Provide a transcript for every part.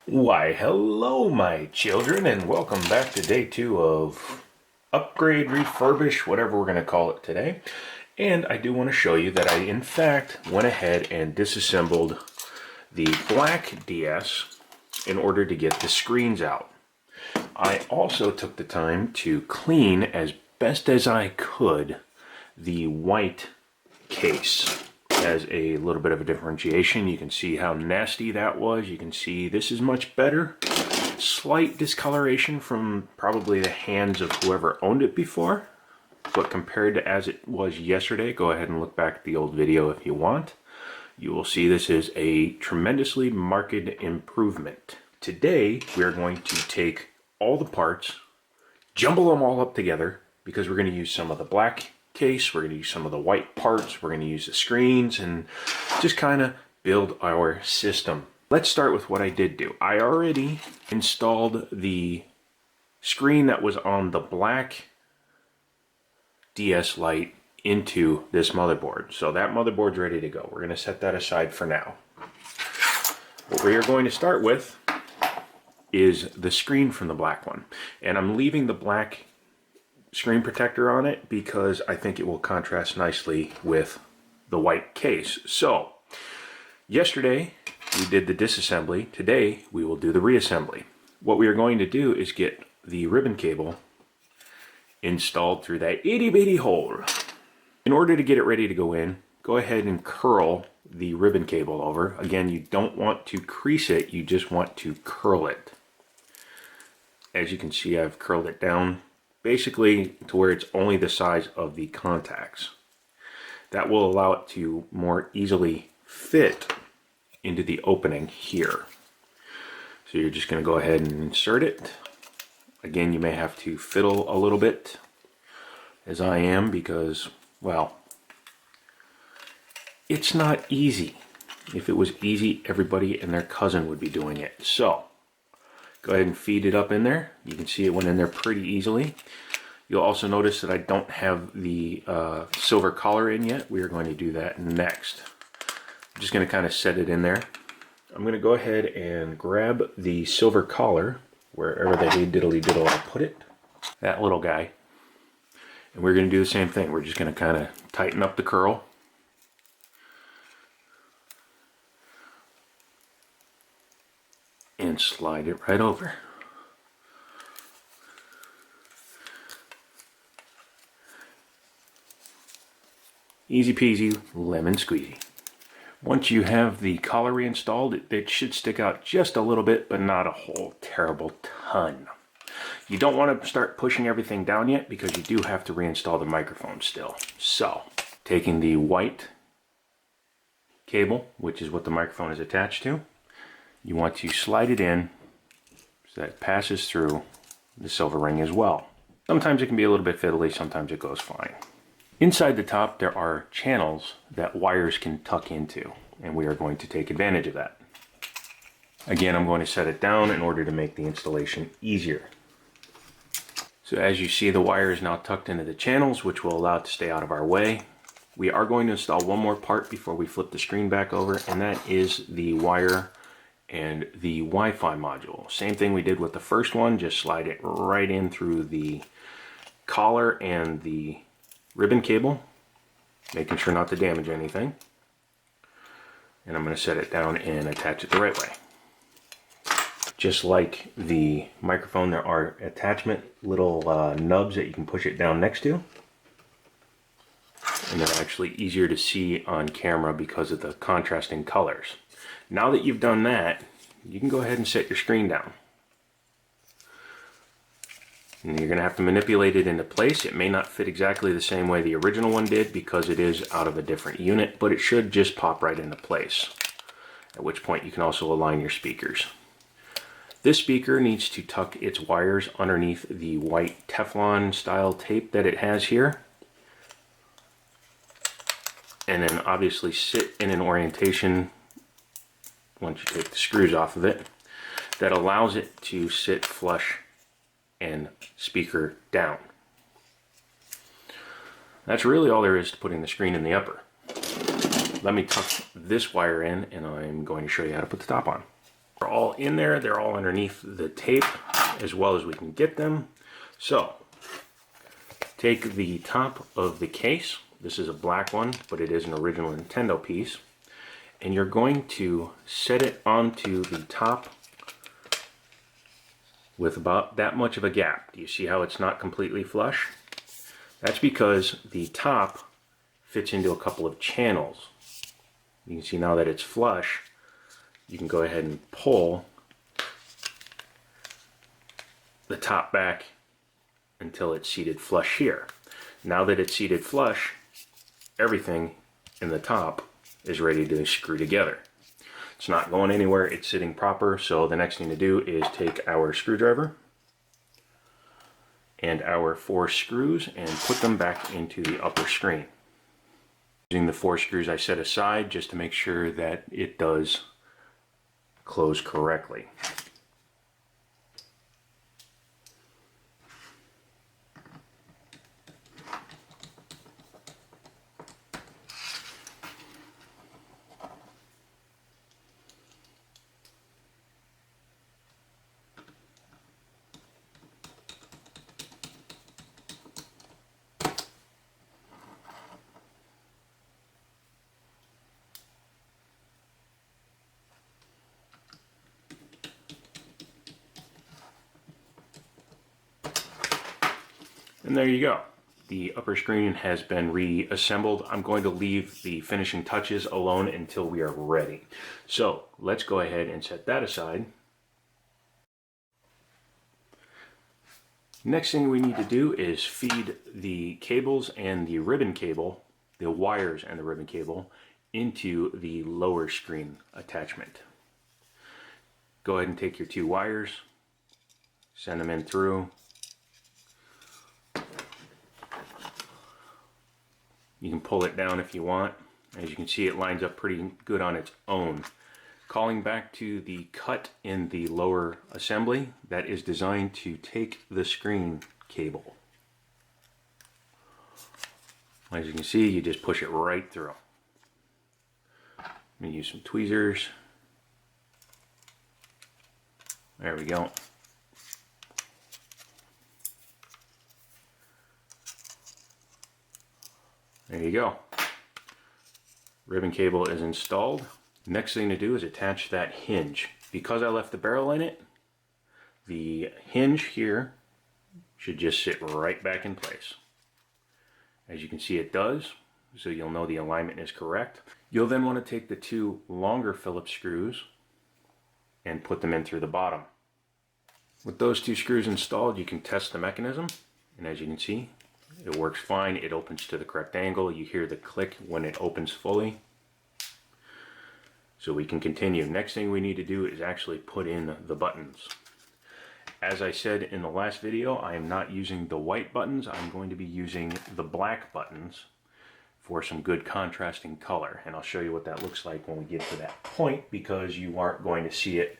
Why, hello, my children, and welcome back to day 2 of upgrade, refurbish, whatever we're going to call it today. And I do want to show you that I, in fact, went ahead and disassembled the black DS in order to get the screens out. I also took the time to clean as best as I could the white case. As a little bit of a differentiation. You can see how nasty that was. You can see this is much better. Slight discoloration from probably the hands of whoever owned it before, but compared to as it was yesterday, go ahead and look back at the old video if you want. You will see this is a tremendously marked improvement. Today we are going to take all the parts, jumble them all up together, because we're going to use some of the black case, we're going to use some of the white parts, we're going to use the screens, and just kind of build our system. Let's start with what I did do. I already installed the screen that was on the black DS Lite into this motherboard. So that motherboard's ready to go. We're going to set that aside for now. What we are going to start with is the screen from the black one. And I'm leaving the black screen protector on it because I think it will contrast nicely with the white case. So yesterday we did the disassembly. Today we will do the reassembly. What we are going to do is get the ribbon cable installed through that itty bitty hole. In order to get it ready to go in, go ahead and curl the ribbon cable over. Again, you don't want to crease it, you just want to curl it. As you can see, I've curled it down basically to where it's only the size of the contacts. That will allow it to more easily fit into the opening here. So you're just going to go ahead and insert it. Again, you may have to fiddle a little bit, as I am, because, well, it's not easy. If it was easy, everybody and their cousin would be doing it. So go ahead and feed it up in there. You can see it went in there pretty easily. You'll also notice that I don't have the silver collar in yet. We are going to do that next. I'm just going to kind of set it in there. I'm going to go ahead and grab the silver collar, wherever the diddly diddle I put it. That little guy. And we're going to do the same thing. We're just going to kind of tighten up the curl. And slide it right over. Easy peasy, lemon squeezy. Once you have the collar reinstalled, it should stick out just a little bit, but not a whole terrible ton. You don't want to start pushing everything down yet because you do have to reinstall the microphone still. So, taking the white cable, which is what the microphone is attached to, you want to slide it in so that it passes through the silver ring as well. Sometimes it can be a little bit fiddly, sometimes it goes fine. Inside the top there are channels that wires can tuck into, and we are going to take advantage of that. Again, I'm going to set it down in order to make the installation easier. So as you see, the wire is now tucked into the channels, which will allow it to stay out of our way. We are going to install one more part before we flip the screen back over, and that is the wire and the Wi-Fi module. Same thing we did with the first one, just slide it right in through the collar and the ribbon cable, making sure not to damage anything. And I'm going to set it down and attach it the right way. Just like the microphone, there are attachment little nubs that you can push it down next to. And they're actually easier to see on camera because of the contrasting colors. Now that you've done that, you can go ahead and set your screen down. And you're going to have to manipulate it into place. It may not fit exactly the same way the original one did because it is out of a different unit, but it should just pop right into place. At which point you can also align your speakers. This speaker needs to tuck its wires underneath the white Teflon style tape that it has here. And then obviously sit in an orientation, once you take the screws off of it, that allows it to sit flush and speaker down. That's really all there is to putting the screen in the upper. Let me tuck this wire in and I'm going to show you how to put the top on. They're all in there. They're all underneath the tape as well as we can get them. So take the top of the case. This is a black one, but it is an original Nintendo piece. And you're going to set it onto the top with about that much of a gap. Do you see how it's not completely flush? That's because the top fits into a couple of channels. You can see now that it's flush, you can go ahead and pull the top back until it's seated flush here. Now that it's seated flush, everything in the top is ready to screw together. It's not going anywhere, it's sitting proper, so the next thing to do is take our screwdriver and our 4 screws and put them back into the upper screen. Using the 4 screws I set aside just to make sure that it does close correctly. And there you go. The upper screen has been reassembled. I'm going to leave the finishing touches alone until we are ready. So let's go ahead and set that aside. Next thing we need to do is feed the cables and the ribbon cable, the wires and the ribbon cable, into the lower screen attachment. Go ahead and take your 2 wires, send them in through. You can pull it down if you want. As you can see, it lines up pretty good on its own. Calling back to the cut in the lower assembly that is designed to take the screen cable. As you can see, you just push it right through. I'm going to use some tweezers. There we go. There you go. Ribbon cable is installed. Next thing to do is attach that hinge. Because I left the barrel in it, the hinge here should just sit right back in place. As you can see, it does, so you'll know the alignment is correct. You'll then want to take the 2 longer Phillips screws and put them in through the bottom. With those 2 screws installed, you can test the mechanism, and as you can see, it works fine. It opens to the correct angle. You hear the click when it opens fully. So we can continue. Next thing we need to do is actually put in the buttons. As I said in the last video, I am not using the white buttons. I'm going to be using the black buttons for some good contrasting color. And I'll show you what that looks like when we get to that point, because you aren't going to see it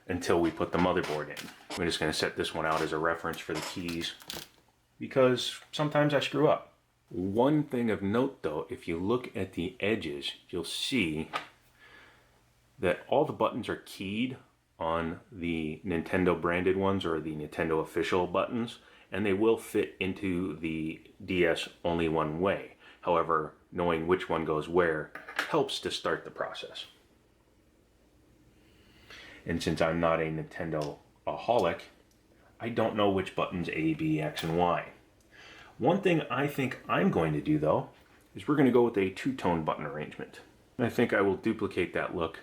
until we put the motherboard in. We're just going to set this one out as a reference for the keys, because sometimes I screw up. One thing of note though, if you look at the edges, you'll see that all the buttons are keyed on the Nintendo branded ones or the Nintendo official buttons, and they will fit into the DS only one way. However, knowing which one goes where helps to start the process. And since I'm not a Nintendo-aholic, I don't know which buttons A, B, X, and Y. One thing I think I'm going to do though, is we're going to go with a 2-tone button arrangement. And I think I will duplicate that look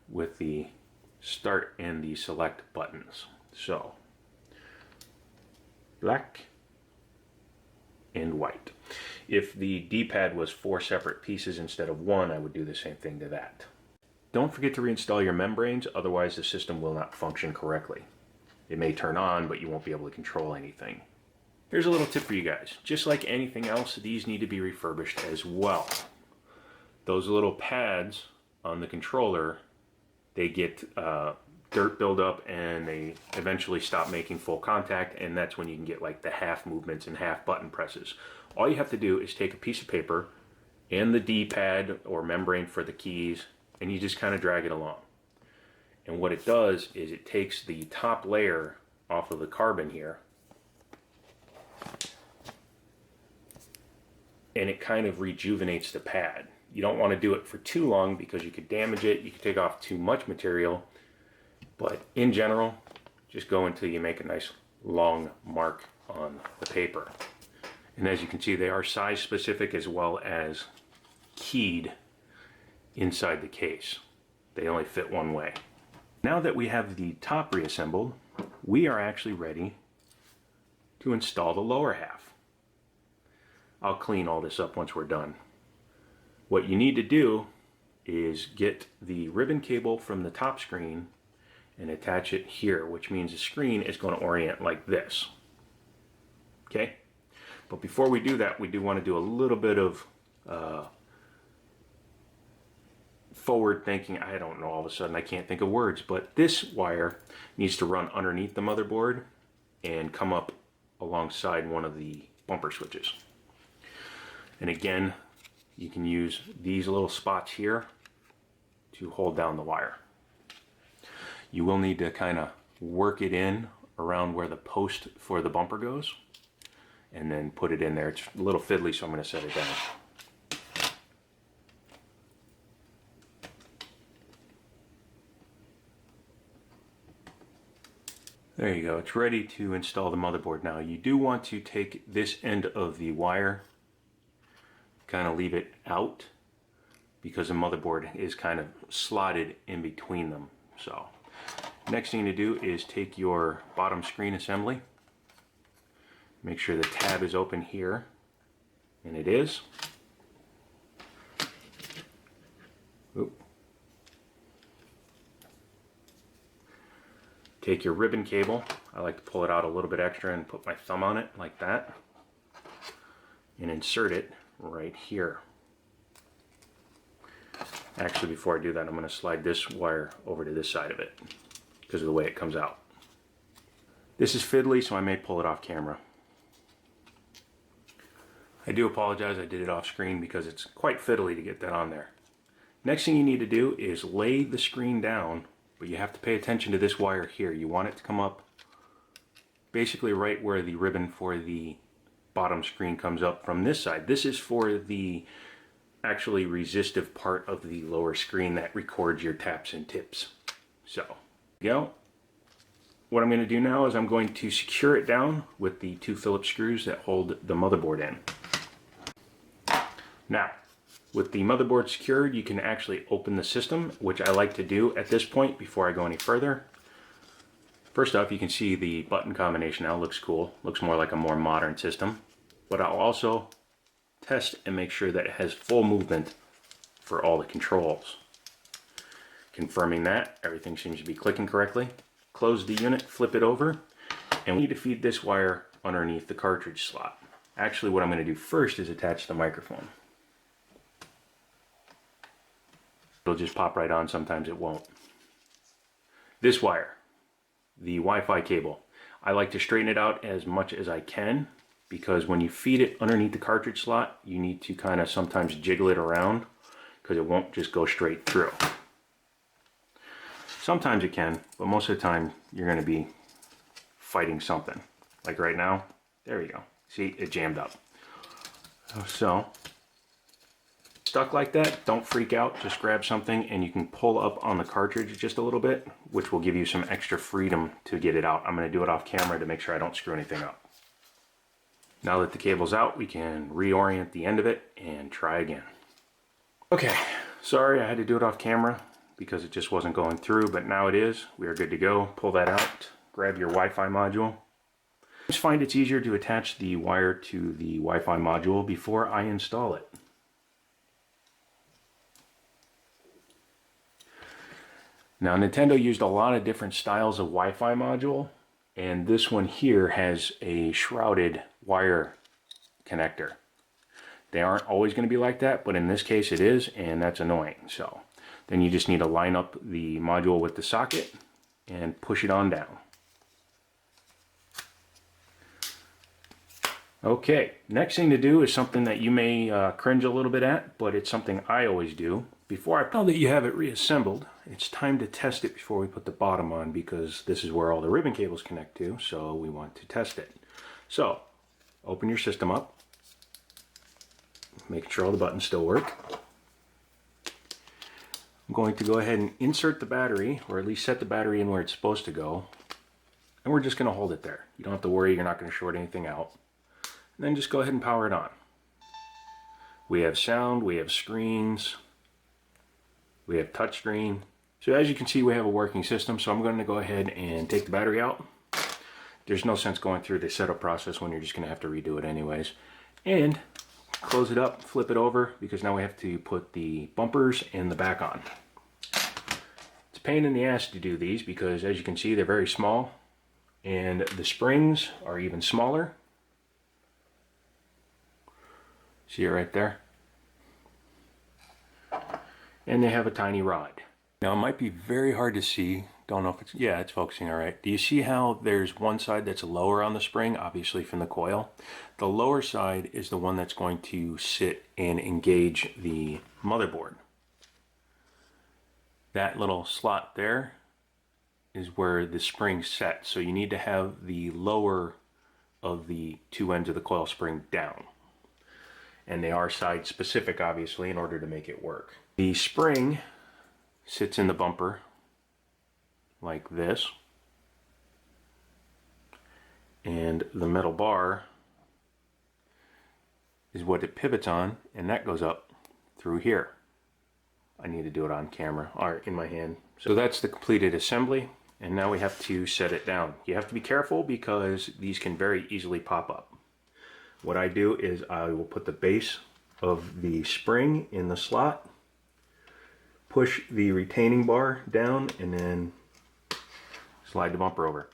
with the start and the select buttons. So, black and white. If the D-pad was 4 separate pieces instead of 1, I would do the same thing to that. Don't forget to reinstall your membranes, otherwise the system will not function correctly. It may turn on, but you won't be able to control anything. Here's a little tip for you guys. Just like anything else, these need to be refurbished as well. Those little pads on the controller, they get dirt buildup and they eventually stop making full contact, and that's when you can get like the half movements and half button presses. All you have to do is take a piece of paper and the D-pad or membrane for the keys, and you just kind of drag it along. And what it does is it takes the top layer off of the carbon here, and it kind of rejuvenates the pad. You don't want to do it for too long because you could damage it, you could take off too much material, but in general, just go until you make a nice long mark on the paper. And as you can see, they are size specific as well as keyed inside the case. They only fit one way. Now that we have the top reassembled, we are actually ready to install the lower half. I'll clean all this up once we're done. What you need to do is get the ribbon cable from the top screen and attach it here, which means the screen is going to orient like this. Okay? But before we do that, we do want to do a little bit of forward thinking. I don't know, all of a sudden I can't think of words, but this wire needs to run underneath the motherboard and come up alongside one of the bumper switches. And again, you can use these little spots here to hold down the wire. You will need to kind of work it in around where the post for the bumper goes and then put it in there. It's a little fiddly, so I'm going to set it down. There you go. It's ready to install the motherboard now. You do want to take this end of the wire, kind of leave it out because the motherboard is kind of slotted in between them. So next thing to do is take your bottom screen assembly. Make sure the tab is open here, and it is. Oop. Take your ribbon cable. I like to pull it out a little bit extra and put my thumb on it like that, and insert it right here. Actually, before I do that, I'm going to slide this wire over to this side of it because of the way it comes out. This is fiddly, so I may pull it off camera. I do apologize, I did it off screen because it's quite fiddly to get that on there. Next thing you need to do is lay the screen down, but you have to pay attention to this wire here. You want it to come up basically right where the ribbon for the bottom screen comes up from this side. This is for the actually resistive part of the lower screen that records your taps and tips. So, there you go. What I'm going to do now is I'm going to secure it down with the 2 Phillips screws that hold the motherboard in. Now, with the motherboard secured, you can actually open the system, which I like to do at this point before I go any further. First off, you can see the button combination now. Looks cool. Looks more like a more modern system. But I'll also test and make sure that it has full movement for all the controls. Confirming that everything seems to be clicking correctly. Close the unit, flip it over, and we need to feed this wire underneath the cartridge slot. Actually, what I'm going to do first is attach the microphone. It'll just pop right on, sometimes it won't. This wire, the Wi-Fi cable, I like to straighten it out as much as I can because when you feed it underneath the cartridge slot, you need to kind of sometimes jiggle it around because it won't just go straight through. Sometimes it can, but most of the time you're going to be fighting something. Like right now, there you go. See, it jammed up. So, stuck like that, don't freak out. Just grab something and you can pull up on the cartridge just a little bit, which will give you some extra freedom to get it out. I'm going to do it off camera to make sure I don't screw anything up. Now that the cable's out, we can reorient the end of it and try again. Okay, sorry I had to do it off camera because it just wasn't going through, but now it is. We are good to go. Pull that out, grab your Wi-Fi module. I just find it's easier to attach the wire to the Wi-Fi module before I install it. Now, Nintendo used a lot of different styles of Wi-Fi module, and this one here has a shrouded wire connector. They aren't always going to be like that, but in this case it is, and that's annoying. So then you just need to line up the module with the socket and push it on down. Okay, next thing to do is something that you may cringe a little bit at, but it's something I always do Now that you have it reassembled, it's time to test it before we put the bottom on, because this is where all the ribbon cables connect to, so we want to test it. So, open your system up, making sure all the buttons still work. I'm going to go ahead and insert the battery, or at least set the battery in where it's supposed to go, and we're just going to hold it there. You don't have to worry, you're not going to short anything out. And then just go ahead and power it on. We have sound, we have screens, we have touchscreen. So as you can see, we have a working system, so I'm going to go ahead and take the battery out. There's no sense going through the setup process when you're just going to have to redo it anyways. And close it up, flip it over, because now we have to put the bumpers and the back on. It's a pain in the ass to do these because, as you can see, they're very small, and the springs are even smaller. See it right there? And they have a tiny rod. Now it might be very hard to see. Don't know if it's, yeah, it's focusing all right. Do you see how there's one side that's lower on the spring, obviously from the coil? The lower side is the one that's going to sit and engage the motherboard. That little slot there is where the spring sets. So you need to have the lower of the two ends of the coil spring down. And they are side specific, obviously, in order to make it work. The spring sits in the bumper like this, and the metal bar is what it pivots on, and that goes up through here. I need to do it on camera, or in my hand. So that's the completed assembly, and now we have to set it down. You have to be careful because these can very easily pop up. What I do is I will put the base of the spring in the slot, push the retaining bar down, and then slide the bumper over.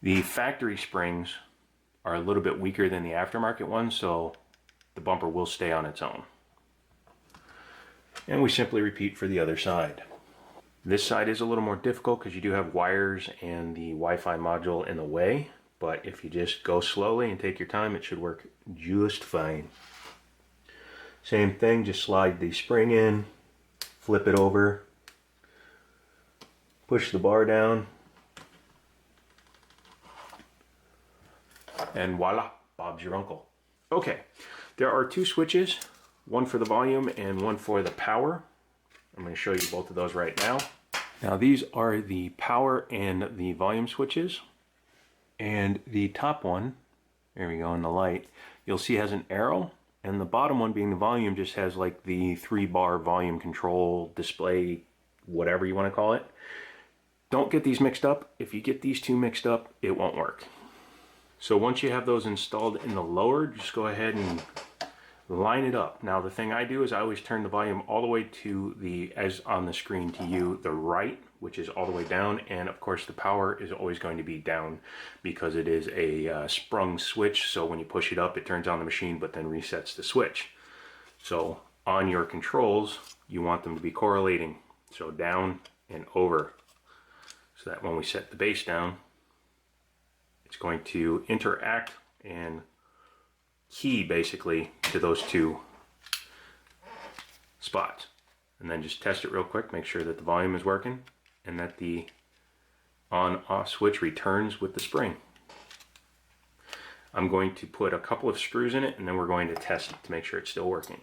The factory springs are a little bit weaker than the aftermarket ones, so the bumper will stay on its own. And we simply repeat for the other side. This side is a little more difficult because you do have wires and the Wi-Fi module in the way, but if you just go slowly and take your time, it should work just fine. Same thing, just slide the spring in, flip it over, push the bar down, and voila, Bob's your uncle. Okay, there are two switches, one for the volume and one for the power. I'm going to show you both of those right now. Now these are the power and the volume switches, and the top one, there we go, in the light, you'll see has an arrow, and the bottom one, being the volume, just has like the 3-bar volume control display, whatever you want to call it. Don't get these mixed up. If you get these two mixed up, it won't work. So once you have those installed in the lower, just go ahead and line it up. Now the thing I do is I always turn the volume all the way to the, as on the screen to you, the right, which is all the way down, and of course the power is always going to be down because it is a sprung switch, so when you push it up it turns on the machine but then resets the switch. So on your controls you want them to be correlating, so down and over, so that when we set the base down it's going to interact and key basically to those two spots. And then just test it real quick, make sure that the volume is working and that the on-off switch returns with the spring. I'm going to put a couple of screws in it and then we're going to test it to make sure it's still working.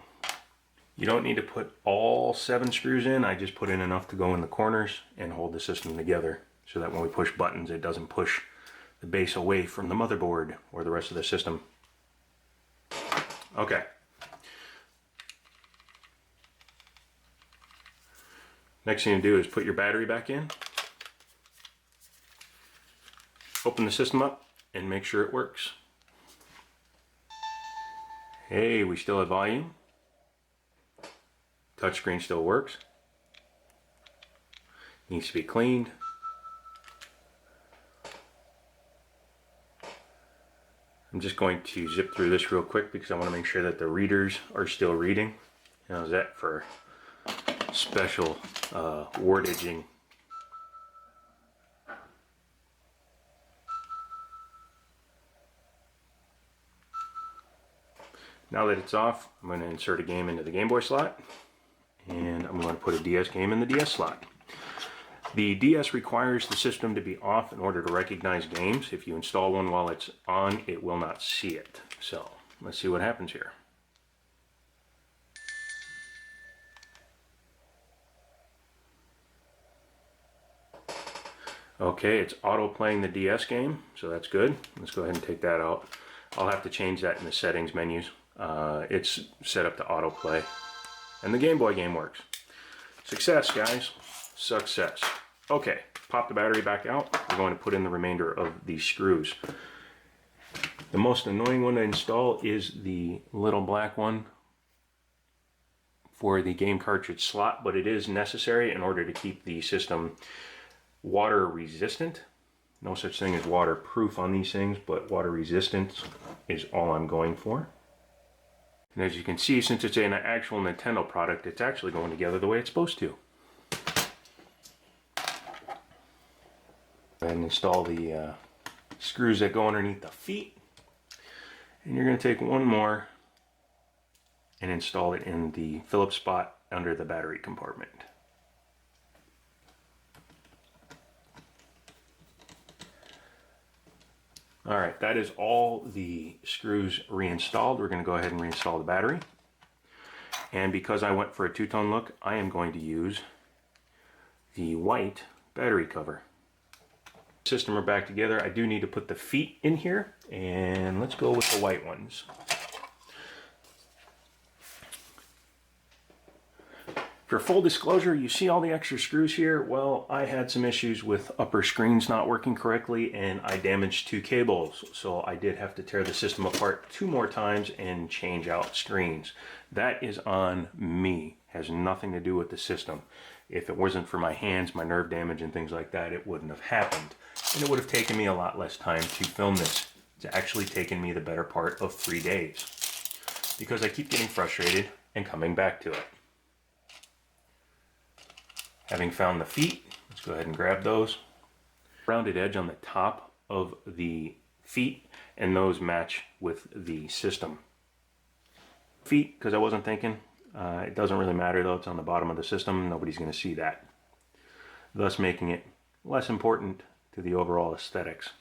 You don't need to put all 7 screws in, I just put in enough to go in the corners and hold the system together so that when we push buttons it doesn't push the base away from the motherboard or the rest of the system. Okay. Next thing to do is put your battery back in, open the system up, and make sure it works. Hey, we still have volume. Touchscreen still works. Needs to be cleaned. I'm just going to zip through this real quick because I want to make sure that the readers are still reading. How's that for special wordaging? Now that it's off, I'm going to insert a game into the Game Boy slot, and I'm going to put a DS game in the DS slot. The DS requires the system to be off in order to recognize games. If you install one while it's on, it will not see it. So let's see what happens here. Okay, it's auto playing the DS game, so that's good. Let's go ahead and take that out. I'll have to change that in the settings menus. It's set up to auto play, and the Game Boy game works. Success, guys. Success. Okay, pop the battery back out. We're going to put in the remainder of these screws. The most annoying one to install is the little black one for the game cartridge slot, but it is necessary in order to keep the system water resistant. No such thing as waterproof on these things, but water resistance is all I'm going for. And as you can see, since it's an actual Nintendo product, it's actually going together the way it's supposed to. And install the screws that go underneath the feet. And you're going to take one more and install it in the Phillips spot under the battery compartment. Alright, that is all the screws reinstalled. We're going to go ahead and reinstall the battery. And because I went for a two-tone look, I am going to use the white battery cover. System are back together. I do need to put the feet in here, and let's go with the white ones. For full disclosure, you see all the extra screws here. Well, I had some issues with upper screens not working correctly, and I damaged 2 cables. So I did have to tear the system apart 2 more times and change out screens. That is on me. Has nothing to do with the system. If it wasn't for my hands, my nerve damage and things like that, it wouldn't have happened. And it would have taken me a lot less time to film this. It's actually taken me the better part of 3 days because I keep getting frustrated and coming back to it. Having found the feet, let's go ahead and grab those. Rounded edge on the top of the feet, and those match with the system. Feet, because I wasn't thinking, it doesn't really matter though, it's on the bottom of the system, nobody's going to see that. Thus making it less important to the overall aesthetics.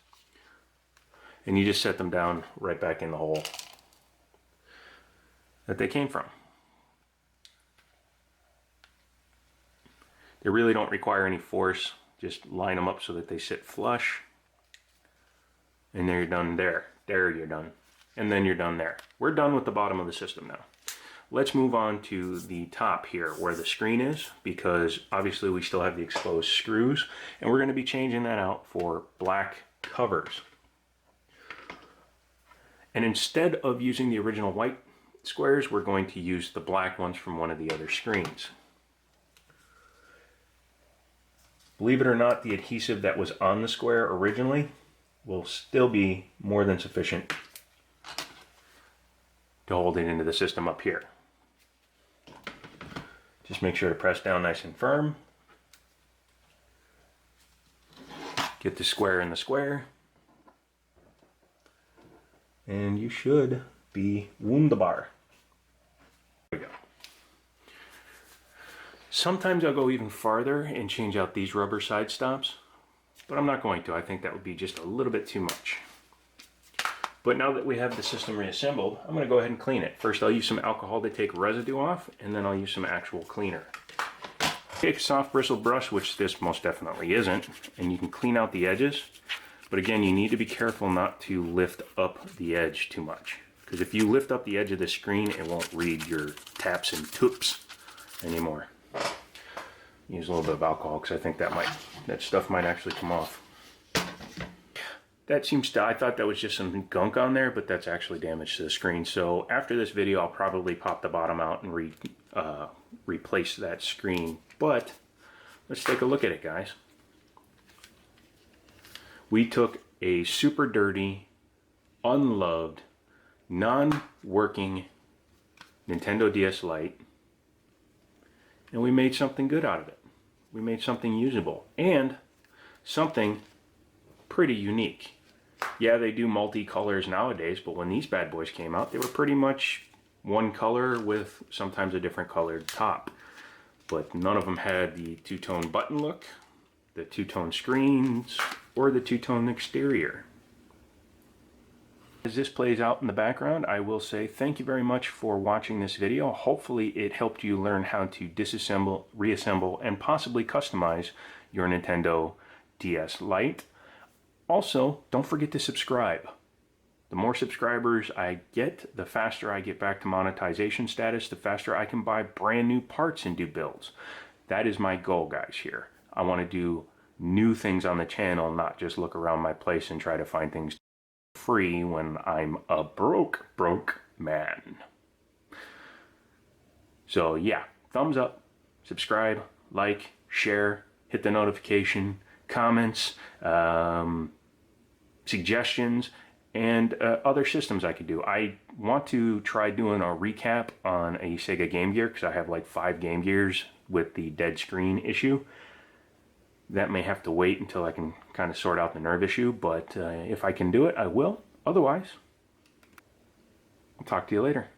And you just set them down right back in the hole that they came from. They really don't require any force. Just line them up so that they sit flush. And there you're done there. There you're done. And then you're done there. We're done with the bottom of the system now. Let's move on to the top here where the screen is, because obviously we still have the exposed screws, and we're going to be changing that out for black covers. And instead of using the original white squares, we're going to use the black ones from one of the other screens. Believe it or not, the adhesive that was on the square originally will still be more than sufficient to hold it into the system up here. Just make sure to press down nice and firm. Get the square in the square. And you should be wunderbar. There we go. Sometimes I'll go even farther and change out these rubber side stops, but I'm not going to. I think that would be just a little bit too much. But now that we have the system reassembled, I'm going to go ahead and clean it. First I'll use some alcohol to take residue off, and then I'll use some actual cleaner. Take a soft bristle brush, which this most definitely isn't, and you can clean out the edges. But again, you need to be careful not to lift up the edge too much, because if you lift up the edge of the screen, it won't read your taps and toops anymore. Use a little bit of alcohol because I think that stuff might actually come off. That seems to, I thought that was just some gunk on there, but that's actually damage to the screen. So after this video, I'll probably pop the bottom out and replace that screen. But let's take a look at it, guys. We took a super dirty, unloved, non-working Nintendo DS Lite, and we made something good out of it. We made something usable and something pretty unique. Yeah, they do multi-colors nowadays, but when these bad boys came out, they were pretty much one color with sometimes a different colored top. But none of them had the two-tone button look, the two-tone screens, or the two-tone exterior. As this plays out in the background, I will say thank you very much for watching this video. Hopefully it helped you learn how to disassemble, reassemble, and possibly customize your Nintendo DS Lite. Also, don't forget to subscribe. The more subscribers I get, the faster I get back to monetization status, the faster I can buy brand new parts and do builds. That is my goal, guys, here. I want to do new things on the channel, not just look around my place and try to find things free when I'm a broke man. So yeah, thumbs up, subscribe, like, share, hit the notification, comments, suggestions, and other systems I could do. I want to try doing a recap on a Sega Game Gear because I have like 5 Game Gears with the dead screen issue. That may have to wait until I can kind of sort out the nerve issue, but if I can do it, I will. Otherwise, I'll talk to you later.